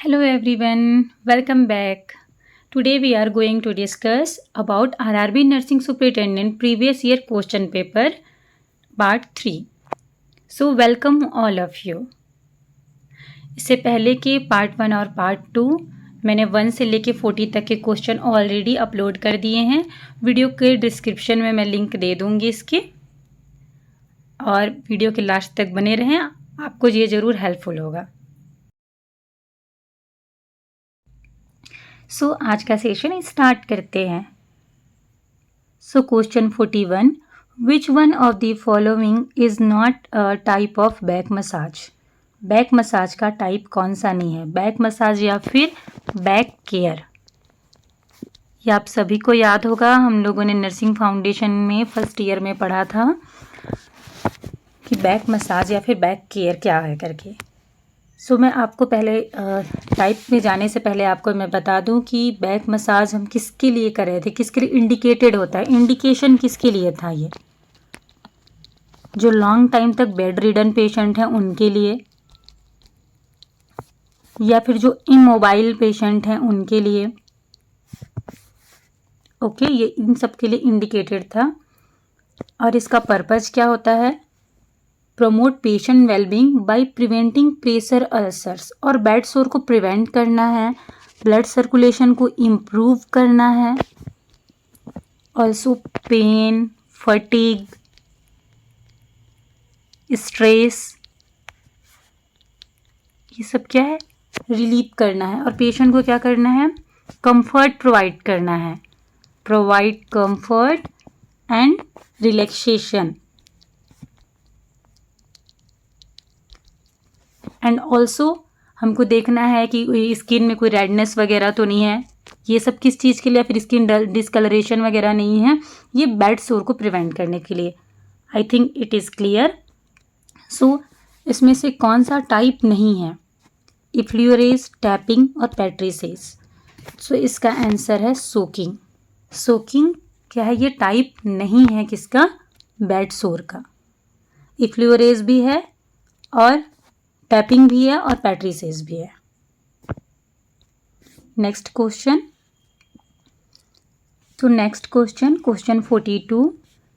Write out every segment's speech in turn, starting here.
Hello everyone, welcome back. Today we are going to discuss about RRB Nursing Superintendent previous year question paper part 3. So welcome all of you. इससे पहले के part 1 और part 2 मैंने 1 से लेके 40 तक के क्वेश्चन ऑलरेडी अपलोड कर दिए हैं। वीडियो के डिस्क्रिप्शन में मैं लिंक दे दूंगी इसके, और वीडियो के लास्ट तक बने रहें, आपको ये ज़रूर हेल्पफुल होगा। सो आज का सेशन स्टार्ट करते हैं। So question 41, which one of the following is not a type of back massage. Back massage का टाइप कौन सा नहीं है? बैक मसाज या फिर बैक केयर। ये आप सभी को याद होगा, हम लोगों ने नर्सिंग फाउंडेशन में फर्स्ट ईयर में पढ़ा था कि बैक मसाज या फिर बैक केयर क्या है करके। सो मैं आपको पहले टाइप में जाने से पहले आपको मैं बता दूं कि बैक मसाज हम किसके लिए कर रहे थे, किसके लिए इंडिकेटेड होता है, इंडिकेशन किसके लिए था। ये जो लॉन्ग टाइम तक बेड रिडन पेशेंट हैं उनके लिए, या फिर जो इमोबाइल पेशेंट हैं उनके लिए। ओके, ये इन सब के लिए इंडिकेटेड था। और इसका पर्पज़ क्या होता है? Promote patient wellbeing by preventing pressure ulcers, और बेड सोर को प्रिवेंट करना है, ब्लड सर्कुलेशन को इम्प्रूव करना है। ऑल्सो पेन, फटीग, स्ट्रेस, ये सब क्या है? रिलीव करना है। और पेशेंट को क्या करना है? कंफर्ट प्रोवाइड करना है, provide comfort and relaxation. And also हमको देखना है कि स्किन में कोई रेडनेस वगैरह तो नहीं है। ये सब किस चीज़ के लिए? फिर स्किन डिस्कलरेशन वगैरह नहीं है, ये बेड सोर को प्रिवेंट करने के लिए। I think it is clear. So इसमें से कौन सा टाइप नहीं है? इफ्ल्यूरेज, टैपिंग और पैट्रिसेस। सो इसका आंसर है सोकिंग। सोकिंग क्या है? ये टाइप नहीं है किसका? बेड सोर का। इफ्ल्यूरेज भी है और टैपिंग भी है और पैट्रिसेस भी है। Next question. तो next question 42,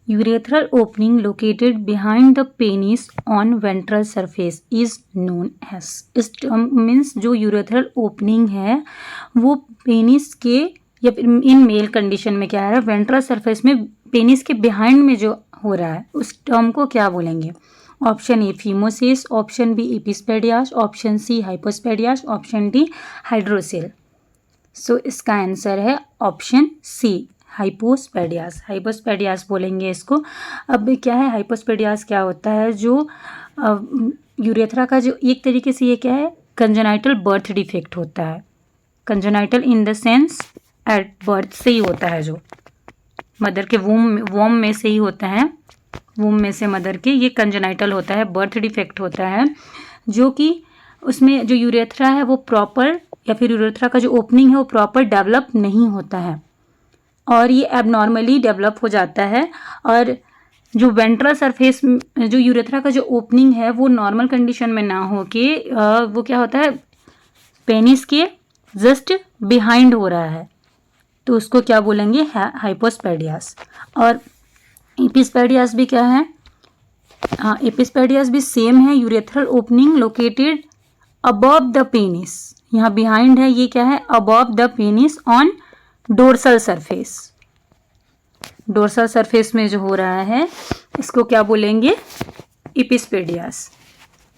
urethral opening located behind the penis on ventral surface is known as. इस मीन्स जो यूरेथ्रल ओपनिंग है वो पेनिस के, या इन मेल कंडीशन में क्या है, वेंट्रल सरफेस में पेनिस के बिहाइंड में जो हो रहा है उस टर्म को क्या बोलेंगे? Option A phimosis, option B epispadias, option C hypospadias, option D hydrocele. So इसका आंसर है ऑप्शन सी हाइपोस्पेडियास। हाइपोस्पेडियास बोलेंगे इसको। अब क्या है हाइपोस्पेडियास? क्या होता है? जो यूरेथ्रा का जो एक तरीके से ये क्या है, कंजेनाइटल बर्थ डिफेक्ट होता है। Congenital in the sense at birth से ही होता है, जो मदर के वोम में से ही होता है, वूम में से मदर के, ये कंजेनाइटल होता है, बर्थ डिफेक्ट होता है, जो कि उसमें जो यूरेथ्रा है वो प्रॉपर, या फिर यूरेथ्रा का जो ओपनिंग है वो प्रॉपर डेवलप नहीं होता है, और ये एबनॉर्मली डेवलप हो जाता है। और जो वेंट्रल सरफेस, जो यूरेथ्रा का जो ओपनिंग है वो नॉर्मल कंडीशन में ना हो के वो क्या होता है, पेनिस के जस्ट बिहाइंड हो रहा है, तो उसको क्या बोलेंगे? हाइपोस्पेडियास। और एपिस्पेडियास भी क्या है? हाँ, एपिस्पेडियास भी सेम है, urethral opening located above the penis. यहाँ बिहाइंड है, ये क्या है? Above the penis on dorsal surface. Dorsal surface में जो हो रहा है इसको क्या बोलेंगे? एपिस्पेडियास।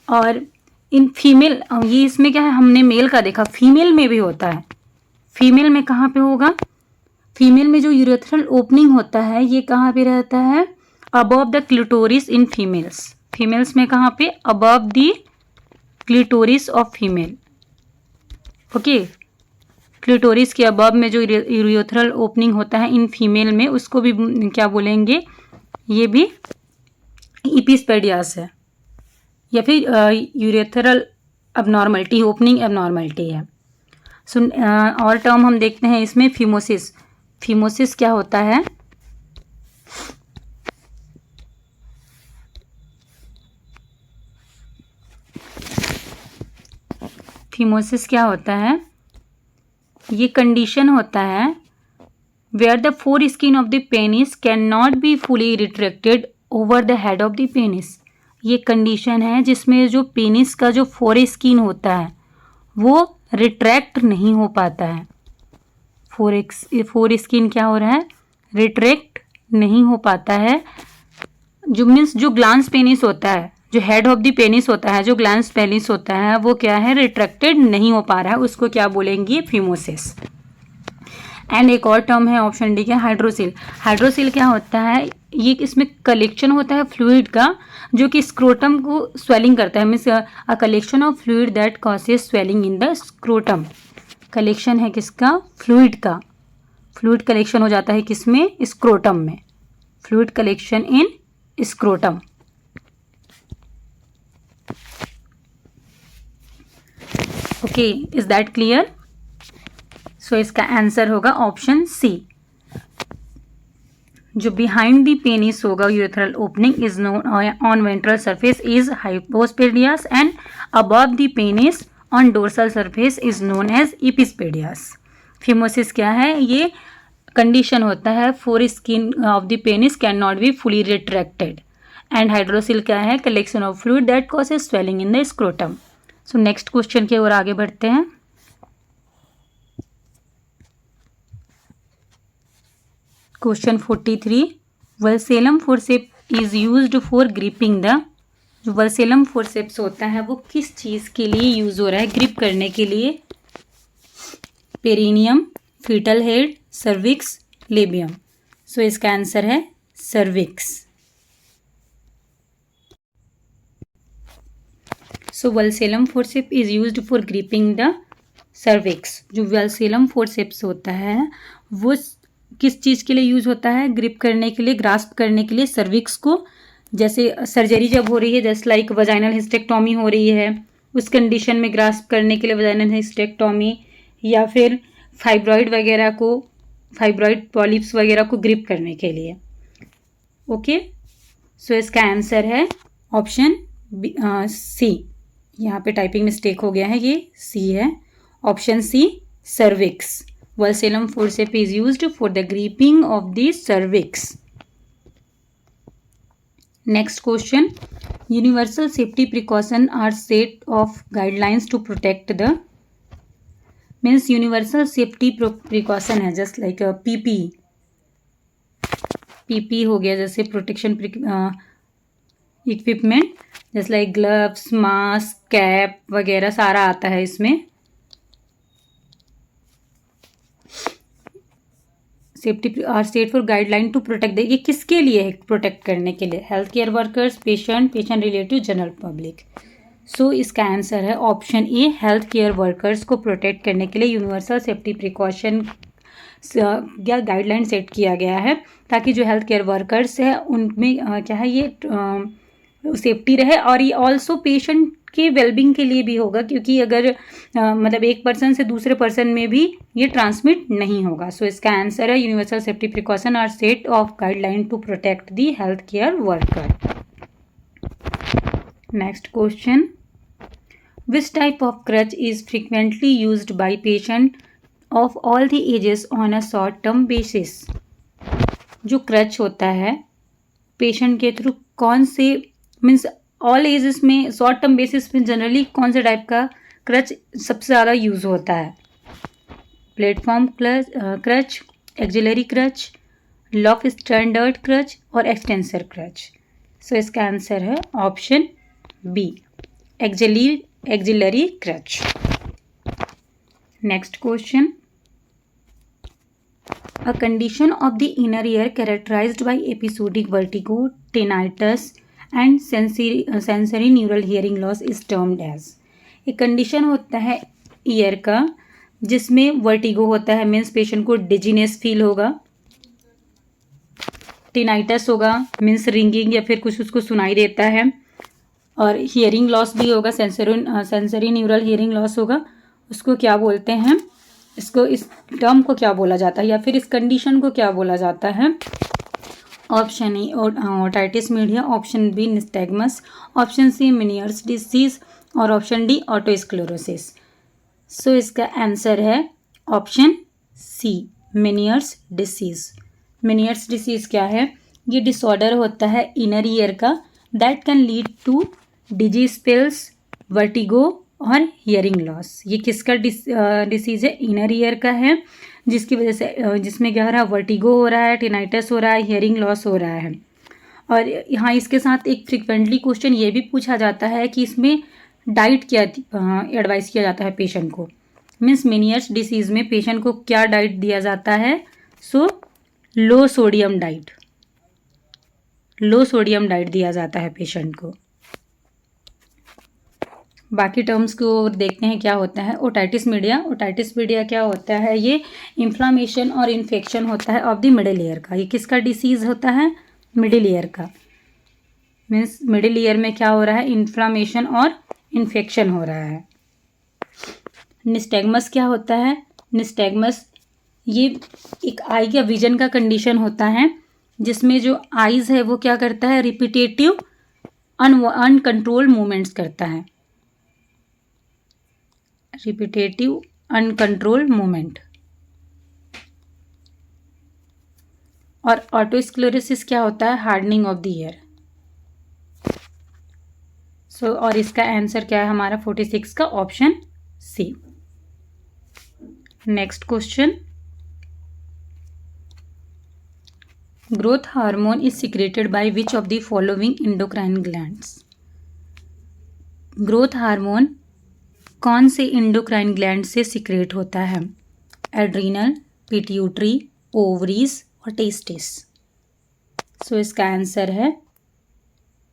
और इन फीमेल, ये इसमें क्या है, हमने मेल का देखा, फीमेल में भी होता है। फीमेल में कहाँ पे होगा? फीमेल में जो यूरेथ्रल ओपनिंग होता है ये कहाँ पे रहता है? Above the clitoris in females. Females में कहाँ पे? Above the clitoris of female. Okay, clitoris के अबव में जो यूरेथ्रल ओपनिंग होता है इन फीमेल में, उसको भी क्या बोलेंगे? ये भी एपिस्पेडियास है, या फिर यूरेथ्रल अबनॉर्मलिटी, ओपनिंग अबनॉर्मलिटी है। सो और टर्म हम देखते हैं इसमें, फीमोसिस। फीमोसिस क्या होता है? फिमोसिस क्या होता है? ये कंडीशन होता है where the foreskin of the penis cannot be fully retracted over the head of the penis. ये कंडीशन है जिसमें जो पेनिस का जो फोरेस्किन होता है वो रिट्रैक्ट नहीं हो पाता है। फोरेस्किन क्या हो रहा है? रिट्रैक्ट नहीं हो पाता है। जो मीन्स जो ग्लांस पेनिस होता है, जो हेड ऑफ द पेनिस होता है, जो ग्लांस पेनिस होता है वो क्या है? रिट्रैक्टेड नहीं हो पा रहा है, उसको क्या बोलेंगे? फिमोसिस। एंड एक और टर्म है ऑप्शन डी का हाइड्रोसिल। हाइड्रोसिल क्या होता है? ये इसमें कलेक्शन होता है फ्लूइड का जो कि स्क्रोटम को स्वेलिंग करता है। Means a collection of fluid that causes swelling in the scrotum. Collection है किसका? फ्लूइड का। फ्लूइड कलेक्शन हो जाता है किसमें? स्क्रोटम में। Fluid collection in scrotum. Okay, is that clear? So इसका आंसर होगा ऑप्शन सी। जो बिहाइंड द पेनिस होगा urethral opening is known on ventral surface is hypospadias and above the penis on dorsal surface is known as epispadias. Phimosis क्या है? ये condition होता है foreskin of the penis can not be fully retracted. And hydrocele क्या है? Collection of fluid that causes swelling in the scrotum. So next question की ओर आगे बढ़ते हैं। Question 43, vulsellum forceps is used for gripping the. जो vulsellum forceps होता है वो किस चीज़ के लिए यूज हो रहा है? ग्रिप करने के लिए। Perineum, fetal head, cervix, labium. So इसका आंसर है cervix. So vulsellum forceps is used for gripping the cervix. जो वल्सेलम फोर्सेप्स होता है वो किस चीज़ के लिए यूज होता है? ग्रिप करने के लिए, ग्रास्प करने के लिए सर्विक्स को। जैसे सर्जरी जब हो रही है, जस्ट लाइक वजाइनल हिस्टेक्टोमी हो रही है, उस कंडीशन में ग्रास्प करने के लिए वजाइनल हिस्टेक्टोमी, या फिर फाइब्रॉइड वगैरह को, फाइब्रॉइड पॉलिप्स वगैरह को ग्रिप करने के लिए। ओके, सो इसका आंसर है ऑप्शन सी। यहाँ पे टाइपिंग मिस्टेक हो गया है, ये सी है। Option C, cervix. Valsalem forceps is used for the gripping of the cervix. Next question. Universal safety precaution are set of guidelines to protect the, means universal safety precaution है just like PPE. PPE हो गया जैसे protection equipment, जैसे like gloves, mask, cap वगैरह सारा आता है इसमें। Safety are state for guideline to protect. ये किसके लिए है? प्रोटेक्ट करने के लिए। Health care workers, patient relative, general public. So इसका आंसर है option A, health care workers को प्रोटेक्ट करने के लिए यूनिवर्सल सेफ्टी प्रिकॉशन या गाइडलाइन सेट किया गया है, ताकि जो हेल्थ केयर वर्कर्स है उनमें क्या है, ये सेफ्टी रहे। और ये ऑल्सो पेशेंट के वेलबींग के लिए भी होगा, क्योंकि अगर मतलब एक पर्सन से दूसरे पर्सन में भी ये ट्रांसमिट नहीं होगा। सो इसका आंसर है universal safety precaution are set of guideline to protect the health care worker. Next question, which type of crutch is frequently used by patient of all the ages on a short term basis. जो crutch होता है patient के through कौन से, means all ages में, short term basis में generally कौन से टाइप का क्रच सबसे ज़्यादा यूज़ होता है? Platform crutch, axillary crutch, Lofstrand crutch और एक्सटेंसर क्रच। सो इसका आंसर है option B, axillary crutch. Next question, a condition of the inner ear characterised by episodic vertigo, tinnitus and sensory neural hearing loss is termed as. एक कंडीशन होता है ear का जिसमें vertigo होता है, मीन्स पेशेंट को डिजीनेस फील होगा। टिनाइटस होगा, मीन्स रिंगिंग या फिर कुछ उसको सुनाई देता है। और हियरिंग लॉस भी होगा, सेंसरी न्यूरल हियरिंग लॉस होगा। उसको क्या बोलते हैं? इसको, इस टर्म को क्या बोला जाता है, या फिर इस कंडीशन को क्या बोला जाता है? Option A otitis media, option B nystagmus, option C Meniere's disease और ऑप्शन डी ऑटोस्क्लेरोसिस। सो इसका आंसर है option C, Meniere's disease. Meniere's disease क्या है? ये डिसऑर्डर होता है इनर ईयर का that can lead to dizzy spells, vertigo और हियरिंग लॉस। ये किसका डिसीज है? इनर ईयर का है, जिसकी वजह से जिसमें क्या हो रहा है? वर्टिगो हो रहा है, टिनाइटस हो रहा है, हियरिंग लॉस हो रहा है। और यहाँ इसके साथ एक फ्रिक्वेंटली क्वेश्चन ये भी पूछा जाता है कि इसमें डाइट क्या एडवाइस किया जाता है पेशेंट को। मीन्स मेनियर्स डिसीज में पेशेंट को क्या डाइट दिया जाता है? सो लो सोडियम डाइट, लो सोडियम डाइट दिया जाता है पेशेंट को। बाकी टर्म्स को देखते हैं क्या होता है। ओटाइटिस मीडिया, ओटाइटिस मीडिया क्या होता है? ये इन्फ्लामेशन और इन्फेक्शन होता है ऑफ द मिडिल ईयर का। ये किसका डिसीज होता है? मिडिल ईयर का। मीन्स मिडिल ईयर में क्या हो रहा है? इन्फ्लामेशन और इन्फेक्शन हो रहा है। निस्टैग्मस क्या होता है? निस्टैग्मस ये एक आई या विजन का कंडीशन होता है जिसमें जो आईज है वो क्या करता है? रिपीटेटिव अनकंट्रोल्ड मूवमेंट्स करता है, रिपीटेटिव अनकंट्रोल्ड मूवमेंट। और ऑटोस्क्लेरोसिस क्या होता है? Hardening of the ear. So और इसका आंसर क्या है हमारा 46 का? Option C. Next question, growth hormone is secreted by which of the following endocrine glands? Growth hormone कौन से एंडोक्राइन ग्लैंड से सिक्रेट होता है? एड्रीनल, पिट्यूटरी, ओवरीज और टेस्टिस। सो इसका आंसर है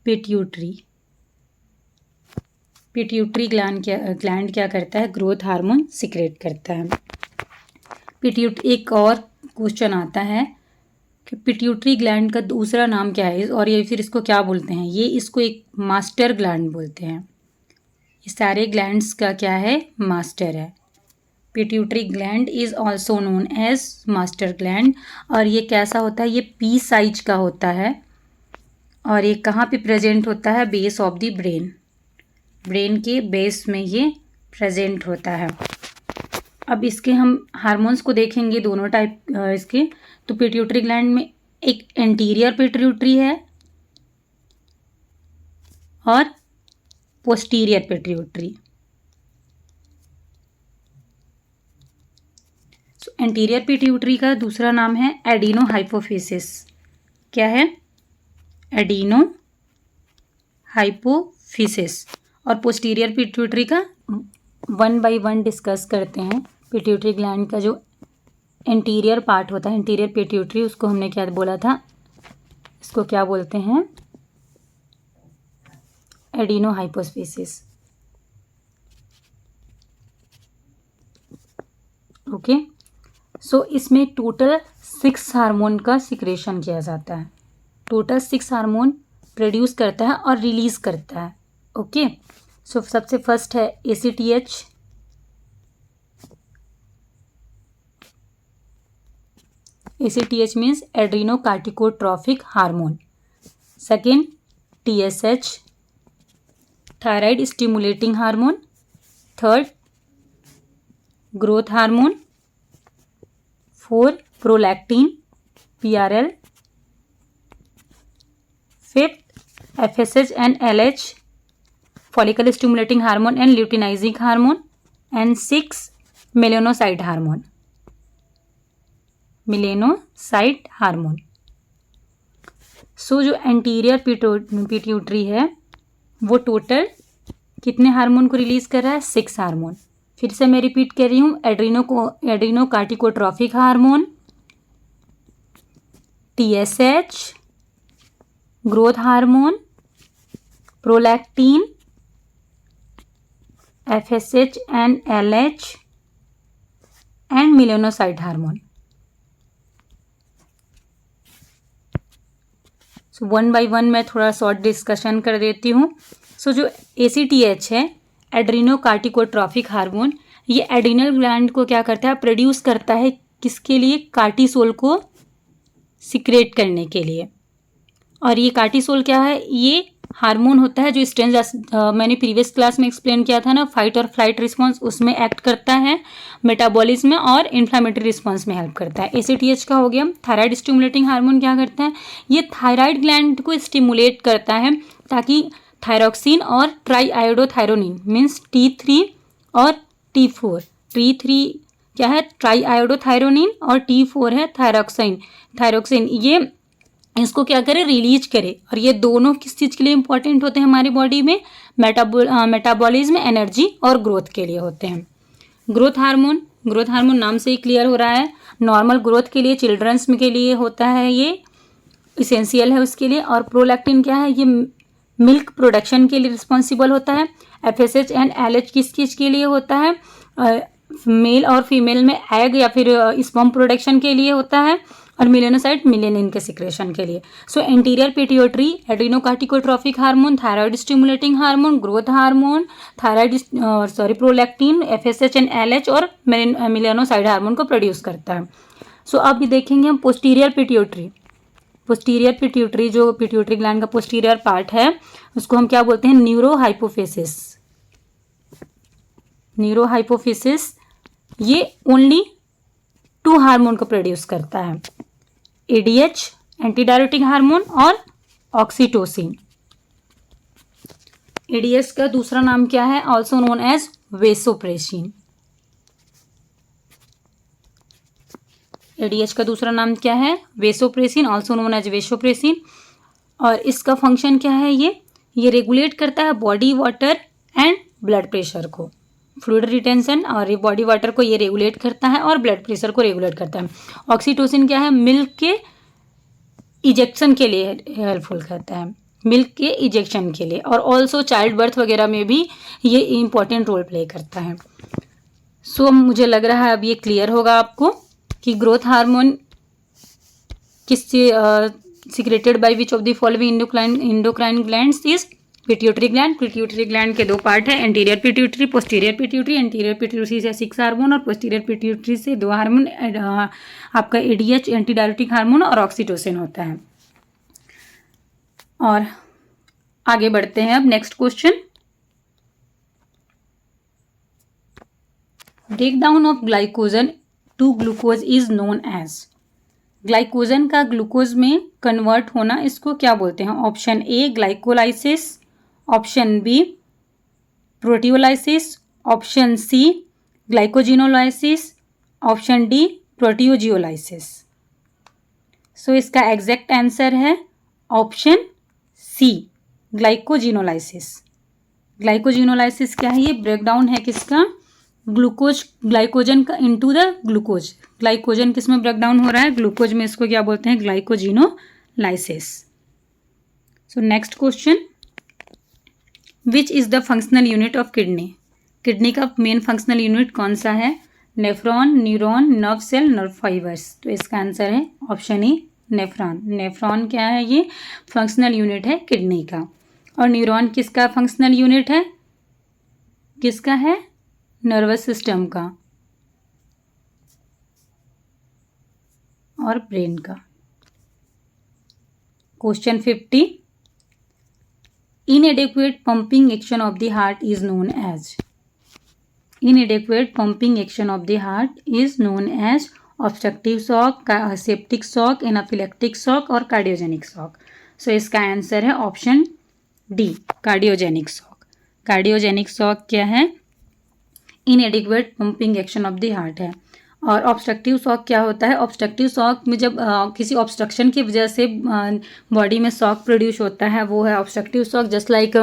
पिट्यूटरी। पिट्यूटरी ग्लैंड क्या करता है? ग्रोथ हार्मोन सिक्रेट करता है। एक और क्वेश्चन आता है कि पिट्यूटरी ग्लैंड का दूसरा नाम क्या है और ये फिर इसको क्या बोलते हैं? ये इसको एक मास्टर ग्लैंड बोलते हैं। ये सारे ग्लैंड्स का क्या है? मास्टर है। Pituitary gland is also known as master gland. और ये कैसा होता है? ये पी साइज का होता है और ये कहाँ पे प्रेजेंट होता है? Base of the brain, brain के बेस में ये प्रेजेंट होता है। अब इसके हम हार्मोन्स को देखेंगे दोनों टाइप इसके। तो पिट्यूटरी ग्लैंड में एक एंटीरियर पिट्यूटरी है और पोस्टीरियर पिट्यूटरी। एंटीरियर पिट्यूटरी का दूसरा नाम है एडिनो हाइपोफिसिस। क्या है? Adeno hypophysis. और पोस्टीरियर पिट्यूटरी का 1 बाय 1 डिस्कस करते हैं। पिट्यूटरी ग्लैंड का जो एंटीरियर पार्ट होता है, एंटीरियर पिट्यूटरी, उसको हमने क्या बोला था? इसको क्या बोलते हैं? Adeno hypophysis. ओके। सो इसमें टोटल 6 हार्मोन का सिक्रेशन किया जाता है। टोटल 6 हार्मोन प्रोड्यूस करता है और रिलीज करता है। ओके। सो सबसे फर्स्ट है ACTH, ACTH means adrenocorticotrophic hormone. Second TSH, thyroid stimulating hormone. Third growth hormone. 4 prolactin PRL। Fifth FSH and LH, follicle stimulating hormone and luteinizing hormone। and 6 melanocyte hormone, melanocyte hormone। सो जो anterior pituitary है वो total कितने hormone को release कर रहा है? 6 hormone. फिर से मैं रिपीट कर रही हूँ। Adrenocorticotrophic hormone, TSH, growth hormone, prolactin, FSH and LH and melanocyte hormone. So 1 by 1 मैं थोड़ा शॉर्ट डिस्कशन कर देती हूँ। सो जो ACTH है, एड्रीनोकार्टिकोट्रॉफिक हार्मोन, ये एड्रीनल ग्लैंड को क्या करता है? प्रोड्यूस करता है। किसके लिए? कार्टिसोल को सिक्रेट करने के लिए। और ये कार्टिसोल क्या है? ये हार्मोन होता है जो स्ट्रेंज मैंने प्रीवियस क्लास में एक्सप्लेन किया था ना, फाइट और फ्लाइट रिस्पॉन्स, उसमें एक्ट करता है, मेटाबॉलिज्म में और इन्फ्लामेटरी रिस्पॉन्स में हेल्प करता है। ACTH का हो गया। थायराइड स्टिमुलेटिंग हार्मोन क्या करता है, ये थायराइड ग्लैंड को स्टिमुलेट करता है ताकि थायरोक्सिन और ट्राईआयोडोथायरोनिन मीन्स T3 और T4, T3 क्या है, ट्राईआयोडोथायरोनिन और T4 है थायरोक्सिन, ये इसको क्या करे, रिलीज करे। और ये दोनों किस चीज़ के लिए इंपॉर्टेंट होते हैं हमारी बॉडी में, मेटाबॉलिज्म, एनर्जी और ग्रोथ के लिए होते हैं। ग्रोथ हार्मोन नाम से ही क्लियर हो रहा है, नॉर्मल ग्रोथ के लिए, चिल्ड्रंस के लिए होता है, ये इसेंशियल है उसके लिए। और प्रोलैक्टिन क्या है, ये मिल्क प्रोडक्शन के लिए रिस्पॉन्सिबल होता है। FSH एंड LH किस चीज़ के लिए होता है, मेल और फीमेल में एग या फिर स्पर्म प्रोडक्शन के लिए होता है। और मेलेनोसाइट मिलेनिन के सिक्रेशन के लिए। So anterior pituitary, adrenocorticotrophic hormone, thyroid stimulating hormone, growth hormone, prolactin, FSH and LH और मेलेनोसाइट हार्मोन को प्रोड्यूस करता है। सो अब देखेंगे हम पोस्टीरियर पिट्यूटरी, जो पिट्यूटरी ग्लैंड का पोस्टीरियर पार्ट है उसको हम क्या बोलते हैं, न्यूरोहाइपोफिसिस। ये ओनली 2 हार्मोन को प्रोड्यूस करता है, ADH एंटी डायरेटिक हार्मोन और ऑक्सीटोसिन। ADH का दूसरा नाम क्या है, also known as vasopressin. ADH का दूसरा नाम क्या है, vasopressin, also known as vasopressin. और इसका फंक्शन क्या है, ये रेगुलेट करता है body water and blood pressure को, फ्लूइड रिटेंशन, और ये बॉडी वाटर को ये रेगुलेट करता है और ब्लड प्रेशर को रेगुलेट करता है। ऑक्सीटोसिन क्या है, मिल्क के इजेक्शन के लिए हेल्पफुल करता है, मिल्क के इजेक्शन के लिए। और ऑल्सो चाइल्ड बर्थ वगैरह में भी ये इंपॉर्टेंट रोल प्ले करता है। सो मुझे लग रहा है अब ये क्लियर होगा आपको कि ग्रोथ हार्मोन किस secreted by which of the following endocrine glands is pituitary gland के 2 पार्ट है, anterior pituitary, posterior pituitary. Anterior pituitary से 6 हार्मोन और पोस्टीरियर पिट्यूटरी से 2 हार्मोन, आपका ADH एंटी डायरेटिक हार्मोन और ऑक्सीटोसिन होता है। और आगे बढ़ते हैं अब next question, breakdown of glycogen to glucose is known as. Glycogen का ग्लूकोज में कन्वर्ट होना इसको क्या बोलते हैं, option A glycolysis, option B proteolysis, option C glycogenolysis, option D proteogeolysis. So इसका एग्जैक्ट आंसर है ऑप्शन C ग्लाइकोजिनोलाइसिस। ग्लाइकोजिनोलाइसिस क्या है, ये ब्रेकडाउन है किसका, ग्लाइकोजन का इनटू द ग्लूकोज। ग्लाइकोजन किस में ब्रेकडाउन हो रहा है, ग्लूकोज में, इसको क्या बोलते हैं, glycogenolysis. So next question, which is the functional unit of kidney का मेन फंक्शनल यूनिट कौन सा है, nephron, neuron, nerve cell, nerve fibres. तो इसका आंसर है ऑप्शन E नेफ्रॉन क्या है, ये फंक्शनल यूनिट है किडनी का। और न्यूरॉन किसका फंक्शनल यूनिट है, किसका है, नर्वस सिस्टम का और ब्रेन का। Question 50, inadequate pumping action of the heart is known as। inadequate pumping action of the heart is known as obstructive shock, septic shock, anaphylactic shock और cardiogenic shock। सो इसका answer है option D cardiogenic shock. Cardiogenic shock क्या है, इनएडिक्वेट pumping action of the heart है। और obstructive shock क्या होता है, ऑब्स्ट्रक्टिव शॉक में जब किसी ऑब्स्ट्रक्शन की वजह से बॉडी में शॉक प्रोड्यूस होता है वो है ऑब्स्ट्रक्टिव शॉक। जस्ट लाइक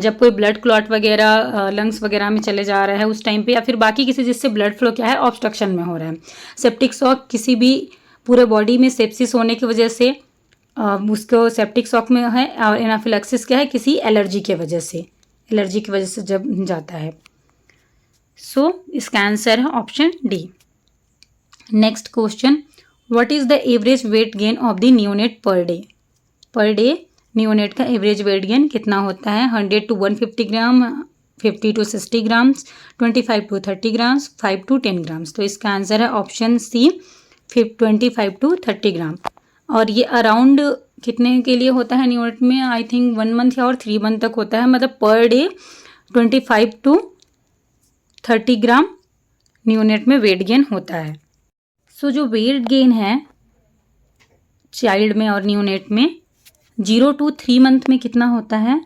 जब कोई ब्लड क्लॉट वगैरह लंग्स वगैरह में चले जा रहा है उस टाइम पे, या फिर बाकी किसी जिससे ब्लड फ्लो क्या है ऑब्स्ट्रक्शन में हो रहा है। सेप्टिक शॉक किसी भी पूरे बॉडी में सेप्सिस होने की वजह से उसको सेप्टिक शॉक में है। और एनाफिलैक्सिस क्या है, किसी एलर्जी की वजह से जब जाता है। सो इसका आंसर है option D। Next question, what is the average weight gain of the neonate per day neonate का एवरेज वेट गेन कितना होता है, 100 to 150 gram, 50 to 60 grams, 25 to 30 grams, 5 to 10 grams. तो इसका आंसर है ऑप्शन C 25 to 30 ग्राम। और ये around कितने के लिए होता है न्यूनेट में? आई थिंक 1 मंथ या और 3 मंथ तक होता है, मतलब per day 25 to 30 gram neonate में वेट गेन होता है। सो जो वेट गेन है चाइल्ड में और न्यूनेट में 0 to 3 मंथ में कितना होता है?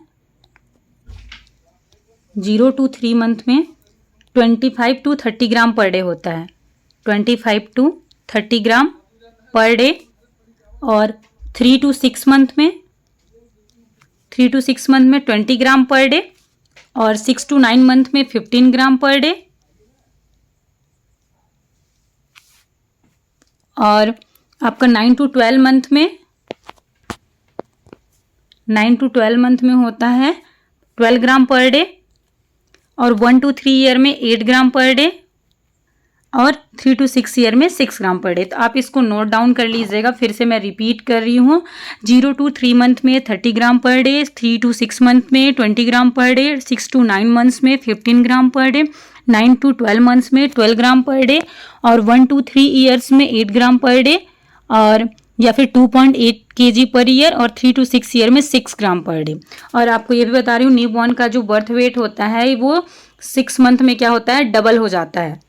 0 to 3 मंथ में 25 to 30 ग्राम पर डे होता है, 25 to 30 ग्राम पर डे। और 3 to 6 मंथ में 20 ग्राम पर डे, और 6 to 9 मंथ में 15 ग्राम पर डे। और आपका 9 to 12 मंथ में होता है 12 ग्राम पर डे, और 1 to 3 ईयर में 8 ग्राम पर डे, और 3 to 6 ईयर में 6 ग्राम पर डे। तो आप इसको नोट डाउन कर लीजिएगा, फिर से मैं रिपीट कर रही हूँ। 0 to 3 मंथ में 30 ग्राम पर डे, 3 to 6 मंथ में 20 ग्राम पर डे, 6 to 9 मंथ्स में 15 ग्राम पर डे, 9 to 12 मंथ्स में 12 ग्राम पर डे, और 1 to 3 ईयर्स में 8 ग्राम पर डे, और या फिर 2.8 kg पर ईयर, और 3 to 6 ईयर में 6 ग्राम पर डे। और आपको ये भी बता रही हूँ न्यूबॉर्न का जो बर्थ वेट होता है वो 6 मंथ में क्या होता है? डबल हो जाता है।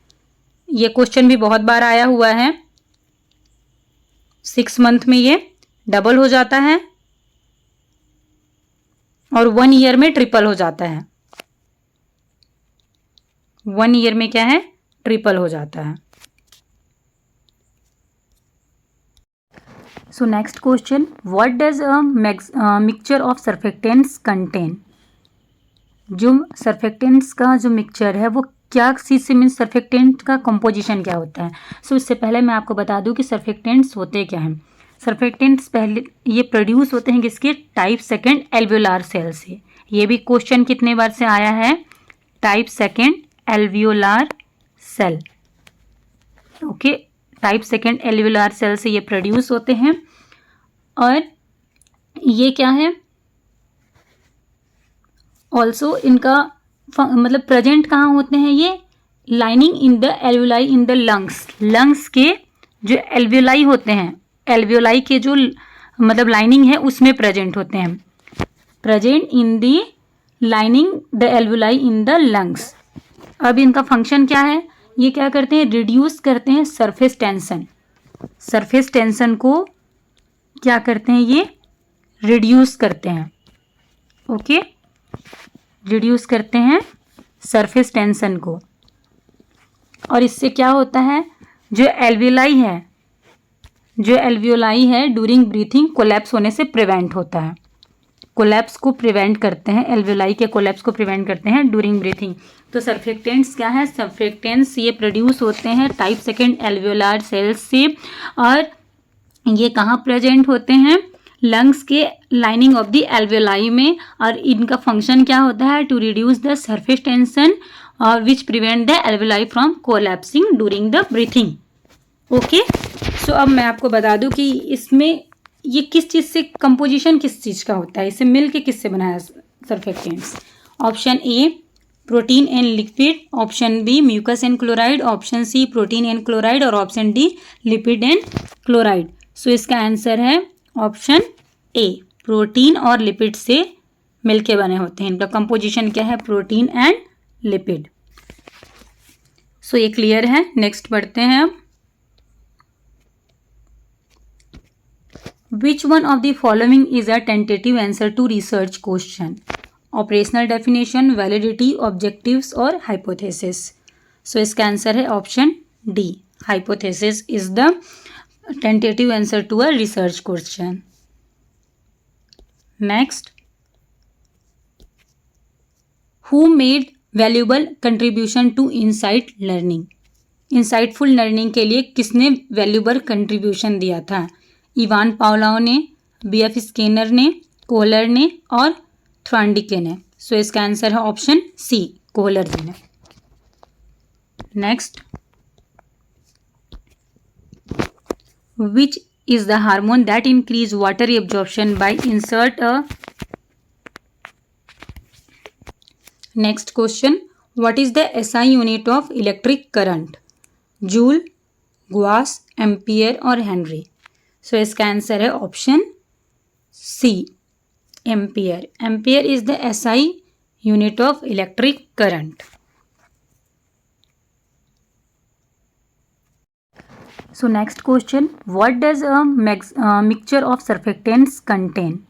ये क्वेश्चन भी बहुत बार आया हुआ है। 6 मंथ में ये डबल हो जाता है, और 1 ईयर में ट्रिपल हो जाता है। 1 ईयर में क्या है? ट्रिपल हो जाता है। सो next question, what does a mixture of surfactants contain? जो सर्फेक्टेंट्स का जो मिक्सचर है वो क्या चीज़ से, मीन्स सर्फेक्टेंट का कंपोजिशन क्या होता है? सो इससे पहले मैं आपको बता दूं कि सर्फेक्टेंट्स होते क्या हैं। सर्फेक्टेंट्स पहले ये प्रोड्यूस होते हैं किसके? टाइप सेकेंड एल्वियोलार सेल से। ये भी क्वेश्चन कितने बार से आया है? Type second alveolar cell. Okay, type second alveolar cell से ये प्रोड्यूस होते हैं। और ये क्या है? ऑल्सो इनका मतलब प्रेजेंट कहाँ होते हैं ये? Lining in the alveoli in the lungs. Lungs के जो एल्वियोलाई होते हैं, एल्वियोलाई के जो मतलब लाइनिंग है उसमें प्रेजेंट होते हैं। Present in the lining the alveoli in the lungs. अब इनका फंक्शन क्या है? ये क्या करते हैं? रिड्यूस करते हैं सरफेस टेंशन। सरफेस टेंशन को क्या करते हैं? ये रिड्यूस करते हैं। ओके, रिड्यूस करते हैं सरफेस टेंशन को। और इससे क्या होता है? जो एल्वियोलाई है ड्यूरिंग ब्रीथिंग कोलैप्स होने से प्रिवेंट होता है। कोलैप्स को प्रिवेंट करते हैं, एल्वियोलाई के कोलैप्स को प्रिवेंट करते हैं ड्यूरिंग ब्रीथिंग। तो सर्फेक्टेंट्स क्या है? सर्फेक्टेंट्स ये प्रोड्यूस होते हैं टाइप सेकेंड एल्वियोलार सेल्स से, और ये कहाँ प्रेजेंट होते हैं? लंग्स के लाइनिंग ऑफ द एल्वियोलाई में। और इनका फंक्शन क्या होता है? To reduce the surface tension और which prevent the alveoli from collapsing during the breathing. Okay, so अब मैं आपको बता दूं कि इसमें ये किस चीज़ से कंपोजिशन किस चीज़ का होता है, इसे मिल के किससे बनाया surfactants? Option A protein and lipid, option B mucus and chloride, option C protein and chloride, और option D lipid and chloride. So इसका आंसर है ऑप्शन ए, प्रोटीन और लिपिड से मिलके बने होते हैं। इनका कंपोजिशन क्या है? Protein and lipid. सो ये क्लियर है। नेक्स्ट पढ़ते हैं अब। Which one of the following is a tentative answer to research question? Operational definition, validity, objectives और hypothesis. So इसका आंसर है option D, hypothesis is the tentative answer to a research question. Next, who made valuable contribution to insight learning? Insightful learning के लिए किसने valuable contribution दिया था? Ivan पावलाओ ने, BF Skinner ने, कोहलर ने और थ्वांडिके ने। सो इसका आंसर है ऑप्शन सी, कोहलर जी ने। Next, which is the hormone that increase water absorption by insert a. Next question, what is the SI unit of electric current? Joule, gauss, ampere और henry. So इसका answer है option C. Ampere. Ampere is the SI unit of electric current. So next question, what does a mixture of surfactants contain?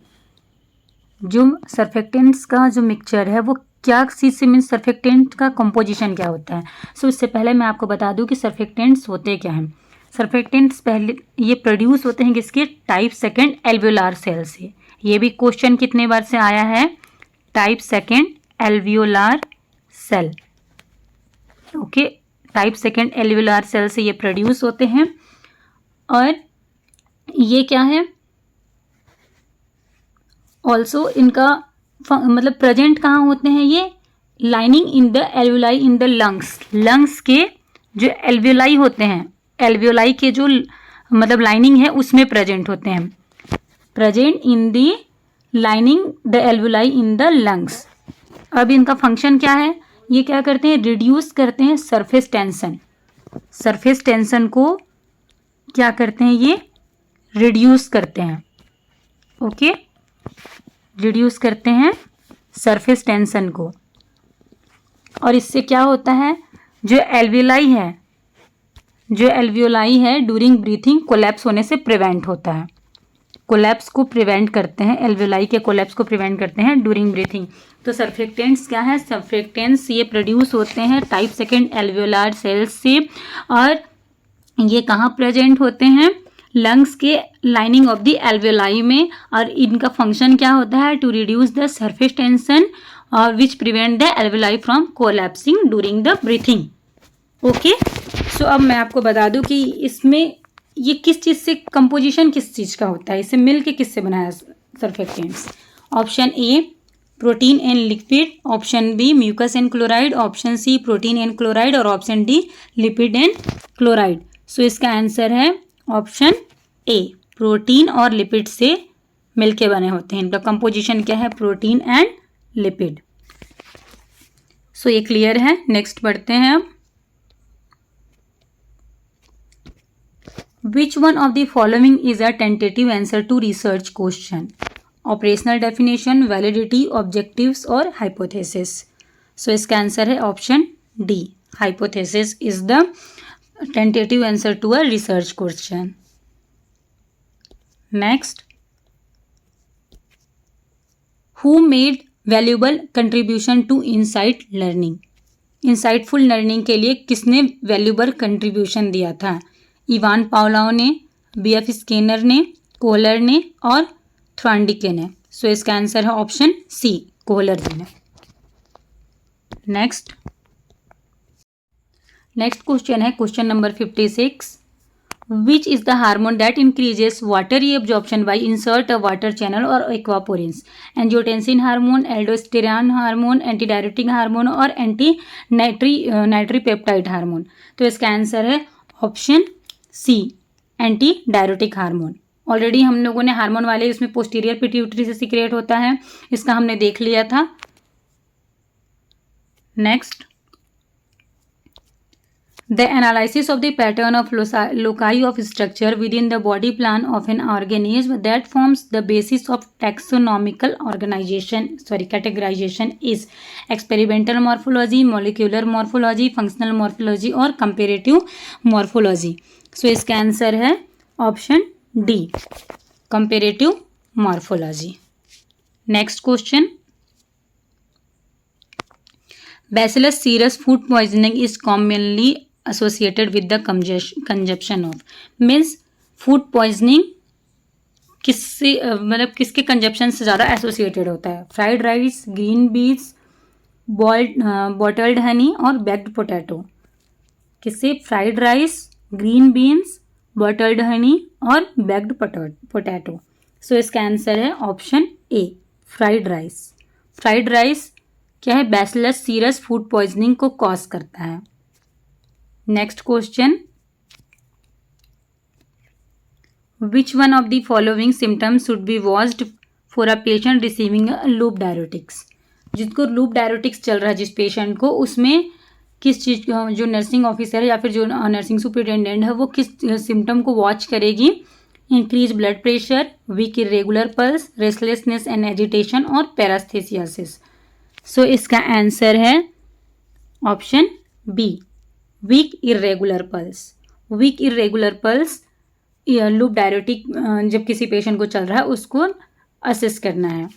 जो surfactants का जो mixture है वो क्या चीज़ से मीन्स सर्फेक्टेंट का कंपोजिशन क्या होता है? सो इससे पहले मैं आपको बता दूं कि सर्फेक्टेंट्स होते क्या हैं. सर्फेक्टेंट्स पहले ये प्रोड्यूस होते हैं किसके? टाइप सेकेंड एल्वियोलार सेल से. ये भी क्वेश्चन कितने बार से आया है? Type second alveolar cell. Okay, type second alveolar cell से ये प्रोड्यूस होते हैं. और ये क्या है? ऑल्सो इनका मतलब प्रेजेंट कहाँ होते हैं ये? Lining in the alveoli in the lungs. Lungs के जो एल्वियोलाई होते हैं, एल्वियोलाई के जो मतलब लाइनिंग है उसमें प्रेजेंट होते हैं. Present in the lining the alveoli in the lungs. अब इनका फंक्शन क्या है? ये क्या करते हैं? रिड्यूस करते हैं सरफेस टेंशन. सरफेस टेंशन को क्या करते हैं? ये रिड्यूस करते हैं. ओके, रिड्यूस करते हैं सरफेस टेंशन को. और इससे क्या होता है? जो एल्वियोलाई है ड्यूरिंग ब्रीथिंग कोलैप्स होने से प्रिवेंट होता है. कोलैप्स को प्रिवेंट करते हैं, एल्वियोलाई के कोलैप्स को प्रिवेंट करते हैं ड्यूरिंग ब्रीथिंग. तो सर्फेक्टेंट्स क्या है? सर्फेक्टेंट्स ये प्रोड्यूस होते हैं टाइप सेकेंड एल्वियोलार सेल्स से. और ये कहाँ प्रेजेंट होते हैं? लंग्स के लाइनिंग ऑफ द एल्वियोलाई में. और इनका फंक्शन क्या होता है? To reduce the surface tension और which prevent the alveoli from collapsing during the breathing. Okay, so अब मैं आपको बता दूं कि इसमें ये किस चीज़ से कंपोजिशन किस चीज़ का होता है, इसे मिल के किससे बनाया surfactants. Option A protein and lipid, option B mucus and chloride, option C protein and chloride और option D lipid and chloride. So इसका आंसर है ऑप्शन ए, प्रोटीन और लिपिड से मिलके बने होते हैं. इनका कंपोजिशन क्या है? Protein and lipid. सो ये क्लियर है. नेक्स्ट बढ़ते हैं अब. Which one of the following is a tentative answer to research question? Operational definition, validity, objectives और hypothesis. So इसका आंसर है option D. Hypothesis is the tentative answer to a research question. Next, who made valuable contribution to insight learning? Insightful learning के लिए किसने valuable contribution दिया था? Ivan Pavlov ने, BF Skinner ने, कोहलर ने और थ्वांडिके ने. सो इसका आंसर है ऑप्शन सी, कोहलर जी ने. नेक्स्ट क्वेश्चन है question number 56. Which is the hormone that increases water absorption by insert a water channel और aquaporins? Angiotensin hormone, aldosterone hormone, anti diuretic hormone और एंटी नाइट्री पेप्टाइड हार्मोन. तो इसका answer है option C, anti diuretic hormone. Already हम लोगों ने hormone वाले इसमें पोस्टीरियर पिट्यूटरी से सीक्रेट होता है, इसका हमने देख लिया था. Next, the analysis of the pattern of loci of structure within the body plan of an organism that forms the basis of taxonomical categorisation is experimental morphology, molecular morphology, functional morphology और comparative morphology. So इसका answer है option D, comparative morphology. Next question, Bacillus cereus food poisoning is commonly associated with the consumption of. Means food poisoning किससे मतलब किसके consumption से ज़्यादा associated होता है? Fried rice, green beans, bottled Honey और बेक्ड पोटैटो. किससे? Fried rice, green beans, bottled Honey और बेक्ड पोटैटो. सो इसका आंसर है ऑप्शन ए, फ्राइड राइस. फ्राइड राइस क्या है? बैसिलस सीरस फूड पॉइजनिंग को कॉज करता है. Next question, which one of the following symptoms should be watched for a patient receiving loop diuretics? जिसको loop diuretics चल रहा है जिस पेशेंट को, उसमें किस चीज़ जो नर्सिंग ऑफिसर है या फिर जो नर्सिंग सुपरिटेंडेंट है वो किस सिम्टम को वॉच करेगी increase blood pressure, weak irregular pulse, restlessness and agitation और पैरास्थेसियासिस। सो इसका आंसर है option B, weak irregular pulse. Weak irregular pulse loop diuretic जब किसी पेशेंट को चल रहा है उसको असिस करना है,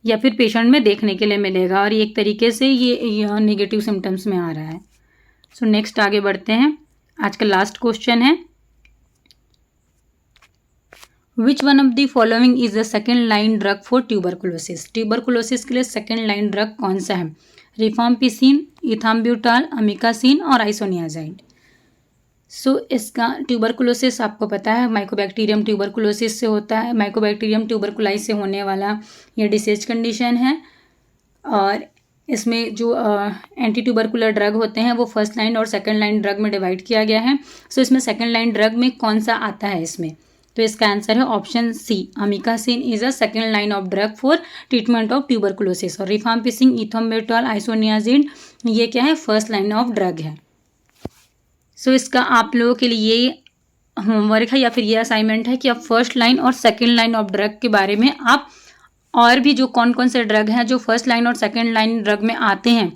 या फिर पेशेंट में देखने के लिए मिलेगा, और एक तरीके से ये नेगेटिव सिम्टम्स में आ रहा है। सो नेक्स्ट आगे बढ़ते हैं। आज का लास्ट क्वेश्चन है, which one of the following is the second line drug for tuberculosis. Tuberculosis के लिए सेकेंड लाइन ड्रग कौन सा है? रिफाम्पिसिन, इथाम्ब्यूटाल, अमिकासिन और आइसोनियाजाइड। सो इसका ट्यूबरकुलोसिस आपको पता है माइकोबैक्टीरियम ट्यूबरकुलोसिस से होता है। माइकोबैक्टीरियम ट्यूबरकुलाई से होने वाला ये डिसीज कंडीशन है, और इसमें जो एंटी ट्यूबरकुलर ड्रग होते हैं वो फर्स्ट लाइन और सेकंड लाइन ड्रग में डिवाइड किया गया है। सो इसमें सेकंड लाइन ड्रग में कौन सा आता है इसमें? तो इसका आंसर है option C, amikacin is a second line of drug for treatment of tuberculosis, और रिफाम्पिसिन, इथाम्ब्यूटाल, आइसोनियाजिड ये क्या है? फर्स्ट लाइन ऑफ ड्रग है। सो इसका आप लोगों के लिए ये होमवर्क है या फिर ये असाइनमेंट है कि आप फर्स्ट लाइन और सेकंड लाइन ऑफ ड्रग के बारे में आप और भी जो कौन कौन से ड्रग हैं जो फर्स्ट लाइन और सेकंड लाइन ड्रग में आते हैं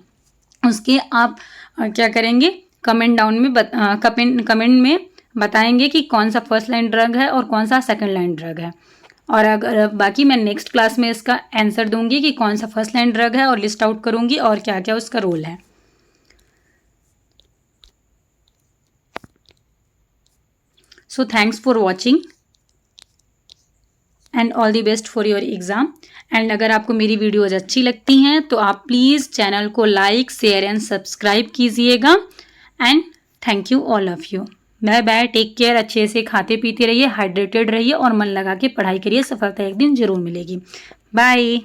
उसके आप क्या करेंगे, कमेंट में बताएंगे कि कौन सा फर्स्ट लाइन ड्रग है और कौन सा सेकंड लाइन ड्रग है। और अगर बाकी मैं नेक्स्ट क्लास में इसका आंसर दूंगी कि कौन सा फर्स्ट लाइन ड्रग है और लिस्ट आउट करूंगी और क्या क्या उसका रोल है। So thanks for watching and all the best for your exam. And अगर आपको मेरी वीडियोज़ अच्छी लगती हैं तो आप प्लीज़ चैनल को लाइक, शेयर एंड सब्सक्राइब कीजिएगा। And thank you all of you. Bye bye, take care. अच्छे से खाते पीते रहिए, हाइड्रेटेड रहिए और मन लगा के पढ़ाई करिए, सफलता एक दिन जरूर मिलेगी। बाय।